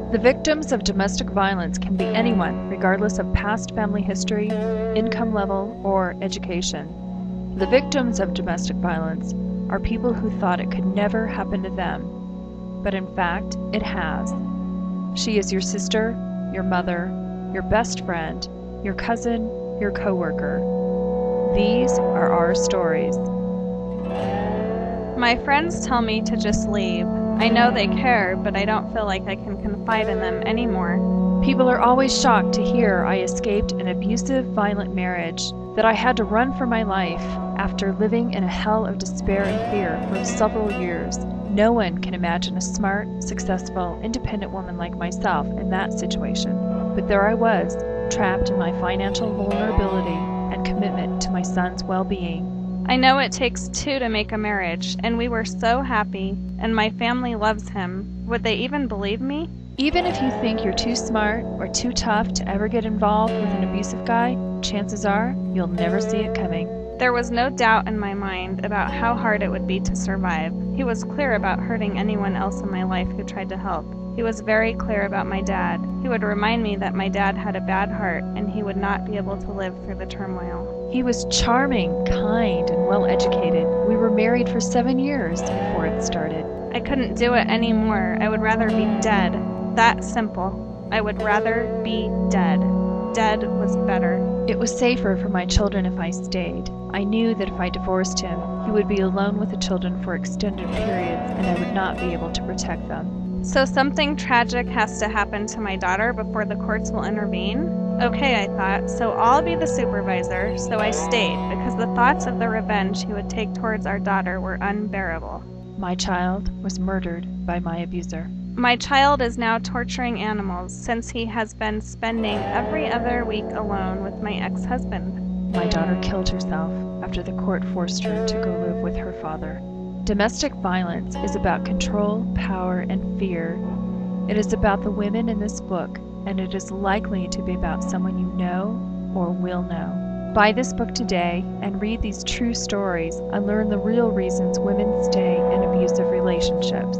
The victims of domestic violence can be anyone, regardless of past family history, income level, or education. The victims of domestic violence are people who thought it could never happen to them, but in fact, it has. She is your sister, your mother, your best friend, your cousin, your coworker. These are our stories. My friends tell me to just leave. I know they care, but I don't feel like I can confide in them anymore. People are always shocked to hear I escaped an abusive, violent marriage, that I had to run for my life after living in a hell of despair and fear for several years. No one can imagine a smart, successful, independent woman like myself in that situation. But there I was, trapped in my financial vulnerability and commitment to my son's well-being. I know it takes two to make a marriage, and we were so happy, and my family loves him. Would they even believe me? Even if you think you're too smart or too tough to ever get involved with an abusive guy, chances are you'll never see it coming. There was no doubt in my mind about how hard it would be to survive. He was clear about hurting anyone else in my life who tried to help. He was very clear about my dad. He would remind me that my dad had a bad heart and he would not be able to live through the turmoil. He was charming, kind, and well-educated. We were married for 7 years before it started. I couldn't do it anymore. I would rather be dead. That simple. I would rather be dead. Dead was better. It was safer for my children if I stayed. I knew that if I divorced him, he would be alone with the children for extended periods and I would not be able to protect them. So something tragic has to happen to my daughter before the courts will intervene? Okay, I thought, so I'll be the supervisor. So I stayed because the thoughts of the revenge he would take towards our daughter were unbearable. My child was murdered by my abuser. My child is now torturing animals since he has been spending every other week alone with my ex-husband. My daughter killed herself after the court forced her to go live with her father. Domestic violence is about control, power, and fear. It is about the women in this book, and it is likely to be about someone you know or will know. Buy this book today and read these true stories and learn the real reasons women stay in abusive relationships.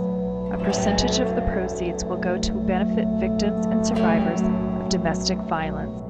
A percentage of the proceeds will go to benefit victims and survivors of domestic violence.